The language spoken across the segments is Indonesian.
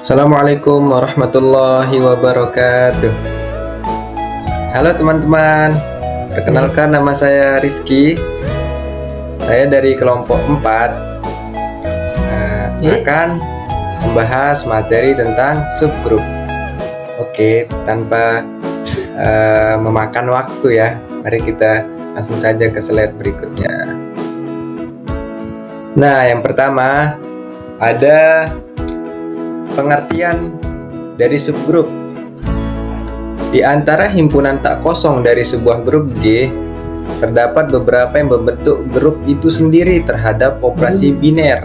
Assalamualaikum warahmatullahi wabarakatuh. Halo teman-teman, perkenalkan nama saya Rizky. Saya dari kelompok 4 akan membahas materi tentang subgrup. Oke, tanpa memakan waktu ya, mari kita langsung saja ke slide berikutnya. Nah, yang pertama ada pengertian dari subgrup. Di antara himpunan tak kosong dari sebuah grup G, terdapat beberapa yang membentuk grup itu sendiri terhadap operasi biner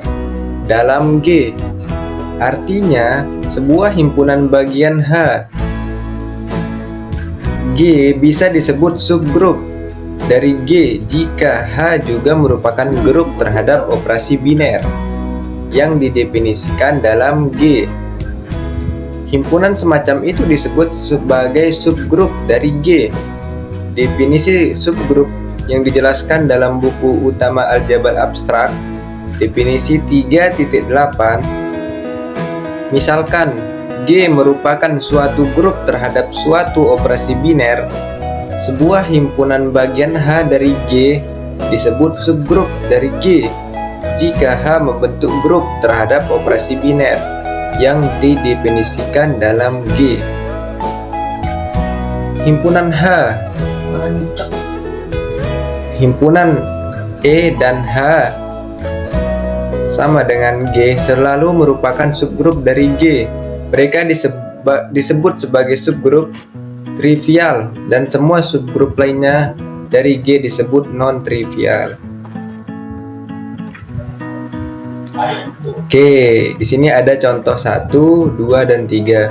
dalam G. Artinya, sebuah himpunan bagian H G bisa disebut subgrup dari G jika H juga merupakan grup terhadap operasi biner yang didefinisikan dalam G. Himpunan semacam itu disebut sebagai subgrup dari G. Definisi subgrup yang dijelaskan dalam buku utama Aljabar Abstrak, definisi 3.8. Misalkan G merupakan suatu grup terhadap suatu operasi biner, sebuah himpunan bagian H dari G disebut subgrup dari G jika H membentuk grup terhadap operasi biner yang didefinisikan dalam G. Himpunan H, himpunan E dan H sama dengan G selalu merupakan subgrup dari G. Mereka disebut sebagai subgrup trivial dan semua subgrup lainnya dari G disebut non-trivial. Oke, di sini ada contoh 1, 2, dan 3.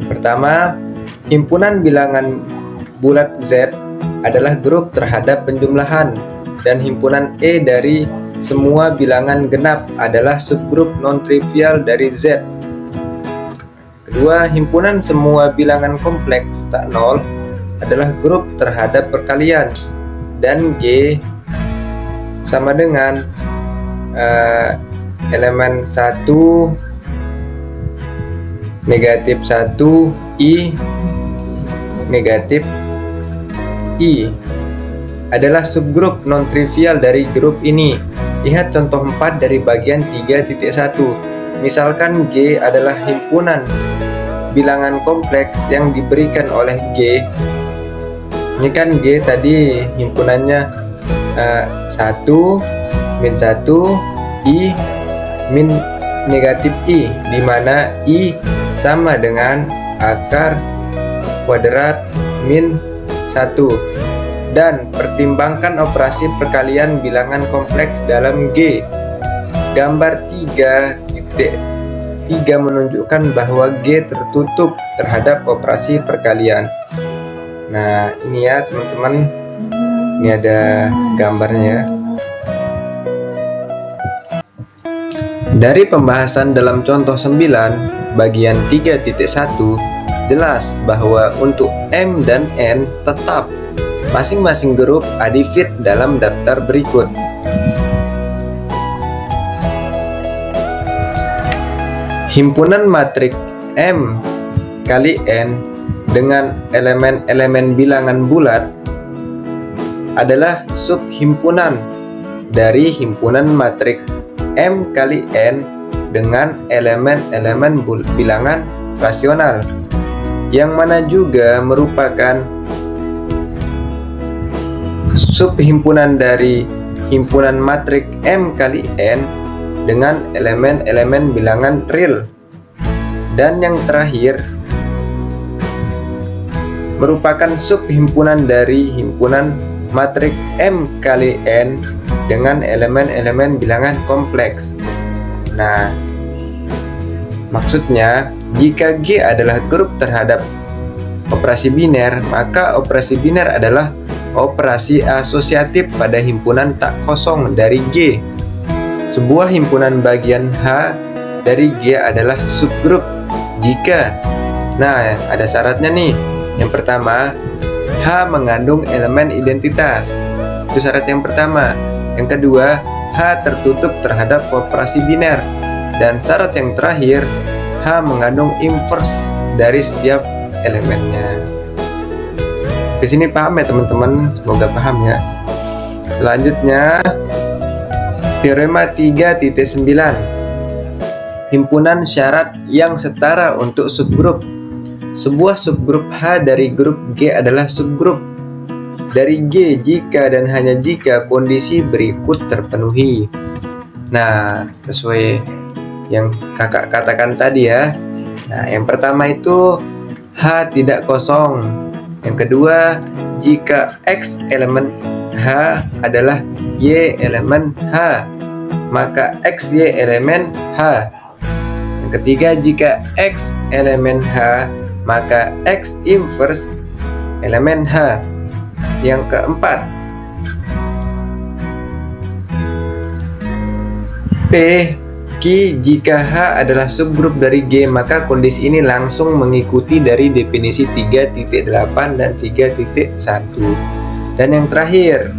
Pertama, himpunan bilangan bulat Z adalah grup terhadap penjumlahan, dan himpunan E dari semua bilangan genap adalah subgrup non-trivial dari Z. Kedua, himpunan semua bilangan kompleks tak nol adalah grup terhadap perkalian, dan G sama dengan elemen 1 negatif 1 I negatif I adalah subgrup non-trivial dari grup ini. Lihat contoh 4 dari bagian 3.1. Misalkan G adalah himpunan bilangan kompleks yang diberikan oleh G. Ini kan G tadi himpunannya 1 min 1 I min negatif I, di mana I sama dengan akar kuadrat min 1, dan pertimbangkan operasi perkalian bilangan kompleks dalam G. Gambar 3.3 menunjukkan bahwa G tertutup terhadap operasi perkalian. Nah, ini ya teman-teman, ini ada gambarnya. Dari pembahasan dalam contoh 9 bagian 3.1 jelas bahwa untuk M dan N tetap masing-masing grup adifit dalam daftar berikut. Himpunan matrik M kali N dengan elemen-elemen bilangan bulat adalah subhimpunan dari himpunan matrik M kali N dengan elemen-elemen bilangan rasional, yang mana juga merupakan subhimpunan dari himpunan matrik M kali N dengan elemen-elemen bilangan real. Dan yang terakhir merupakan subhimpunan dari himpunan matrik M kali N dengan elemen-elemen bilangan kompleks. Nah, maksudnya jika G adalah grup terhadap operasi biner, maka operasi biner adalah operasi asosiatif pada himpunan tak kosong dari G. Sebuah himpunan bagian H dari G adalah subgrup jika, nah ada syaratnya nih. Yang pertama, H mengandung elemen identitas. Itu syarat yang pertama. Yang kedua, H tertutup terhadap operasi biner. Dan syarat yang terakhir, H mengandung inverse dari setiap elemennya. Di sini paham ya teman-teman? Semoga paham ya. Selanjutnya teorema 3.9. Himpunan syarat yang setara untuk subgrup. Sebuah subgrup H dari grup G adalah subgrup dari G jika dan hanya jika kondisi berikut terpenuhi. Nah, sesuai yang kakak katakan tadi ya. Nah, yang pertama itu H tidak kosong. Yang kedua, jika X elemen H adalah Y elemen H, maka XY elemen H. Yang ketiga, jika X elemen H, maka X inverse elemen H. Yang keempat, P Q jika H adalah subgrup dari G, maka kondisi ini langsung mengikuti dari definisi 3.8 dan 3.1. Dan yang terakhir,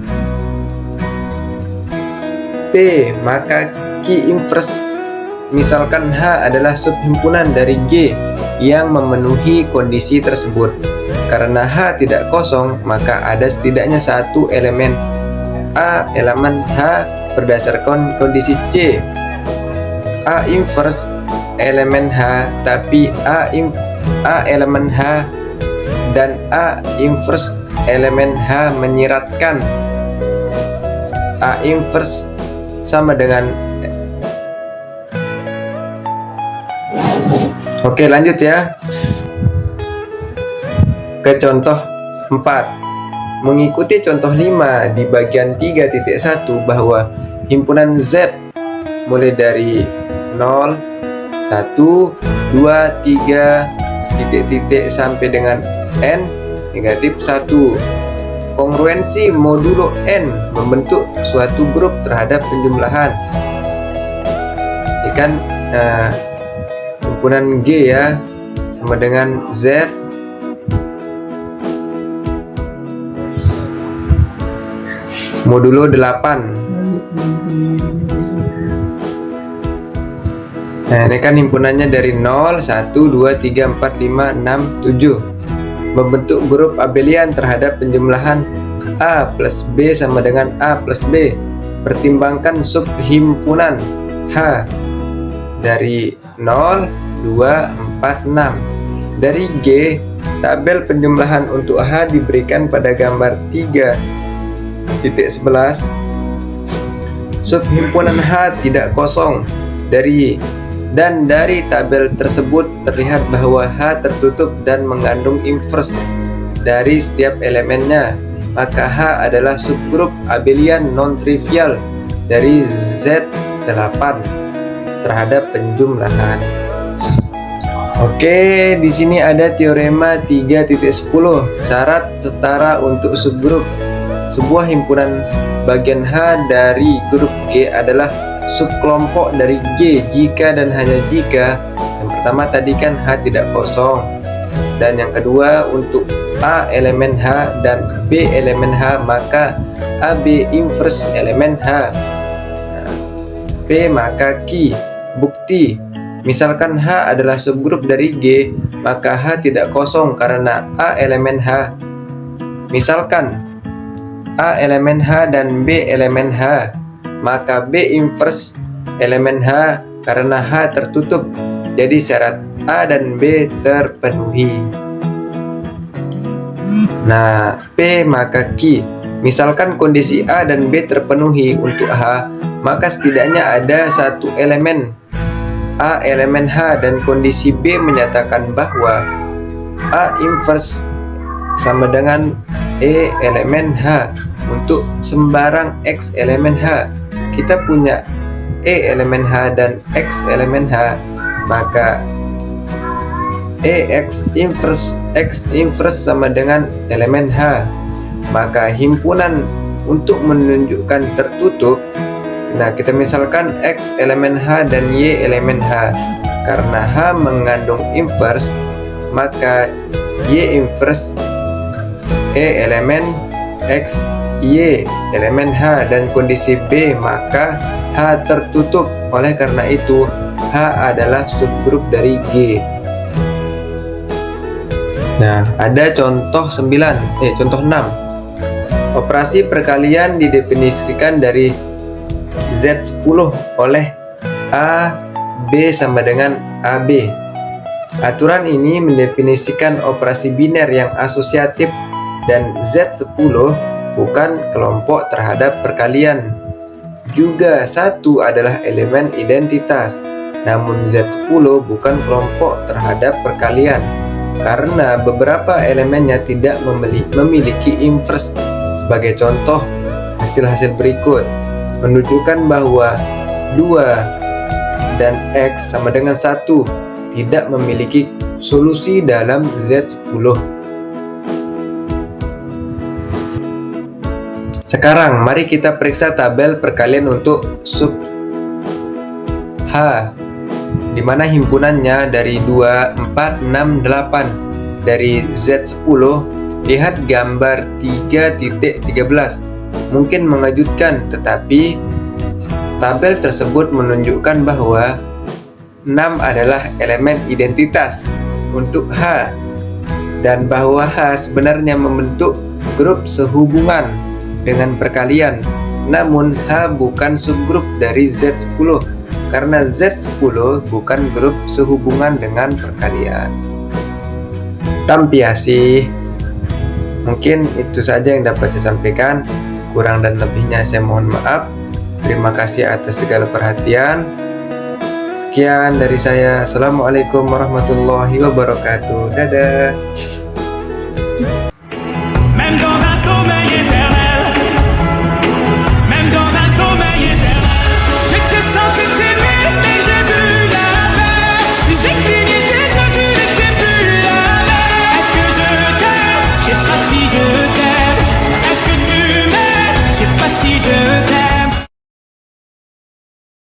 P maka Q inverse misalkan H adalah subhimpunan dari G yang memenuhi kondisi tersebut. Karena H tidak kosong, maka ada setidaknya satu elemen A elemen H berdasarkan kondisi C. A inverse elemen H, tapi A elemen H dan A inverse elemen H menyiratkan A inverse sama dengan. Oke, lanjut ya ke contoh 4. Mengikuti contoh 5 di bagian 3.1 bahwa himpunan Z mulai dari 0, 1, 2, 3, sampai dengan N negatif 1. Kongruensi modulo N membentuk suatu grup terhadap penjumlahan. Ini kan himpunan G ya, sama dengan Z modulo 8. Nah, ini kan himpunannya dari 0, 1, 2, 3, 4, 5, 6, 7. Membentuk grup abelian terhadap penjumlahan A plus B sama dengan A plus B. Pertimbangkan subhimpunan H dari 0, 2, 4, 6. Dari G, tabel penjumlahan untuk H diberikan pada gambar 3.11. Subhimpunan H tidak kosong. Dan dari tabel tersebut terlihat bahwa H tertutup dan mengandung inverse dari setiap elemennya, maka H adalah subgrup abelian non-trivial dari Z8 terhadap penjumlahan. Oke, di sini ada teorema 3.10, syarat setara untuk subgrup. Sebuah himpunan bagian H dari grup G adalah subkelompok dari G jika dan hanya jika yang pertama tadi kan H tidak kosong, dan yang kedua untuk A elemen H dan B elemen H maka AB inverse elemen H. P maka Q. Bukti, misalkan H adalah subgrup dari G, maka H tidak kosong karena A elemen H. Misalkan A elemen H dan B elemen H, maka B inverse elemen H karena H tertutup. Jadi syarat A dan B terpenuhi. Nah, P maka Q. Misalkan kondisi A dan B terpenuhi untuk H, maka setidaknya ada satu elemen A elemen H dan kondisi B menyatakan bahwa A inverse sama dengan E elemen H. Untuk sembarang X elemen H, kita punya E elemen H dan X elemen H, maka X inverse sama dengan elemen H. Maka himpunan untuk menunjukkan tertutup, nah kita misalkan X elemen H dan Y elemen H. Karena H mengandung inverse, maka Y inverse E elemen X Y elemen H dan kondisi B, maka H tertutup. Oleh karena itu, H adalah subgrup dari G. Nah, ada contoh 6. Operasi perkalian didefinisikan dari Z10 oleh A, B sama dengan AB. Aturan ini mendefinisikan operasi biner yang asosiatif dan Z10 bukan kelompok terhadap perkalian. Juga 1 adalah elemen identitas, namun Z10 bukan kelompok terhadap perkalian karena beberapa elemennya tidak memiliki invers. Sebagai contoh, hasil-hasil berikut menunjukkan bahwa 2 dan X sama dengan 1 tidak memiliki solusi dalam Z10. Sekarang mari kita periksa tabel perkalian untuk sub H, di mana himpunannya dari 2, 4, 6, 8. Dari Z10, lihat gambar 3.13. Mungkin mengejutkan, tetapi tabel tersebut menunjukkan bahwa 6 adalah elemen identitas untuk H, dan bahwa H sebenarnya membentuk grup sehubungan dengan perkalian. Namun H bukan subgrup dari Z10 karena Z10 bukan grup sehubungan dengan perkalian. Tampiasi. Mungkin itu saja yang dapat saya sampaikan. Kurang dan lebihnya saya mohon maaf. Terima kasih atas segala perhatian. Sekian dari saya. Assalamualaikum warahmatullahi wabarakatuh. Dadah.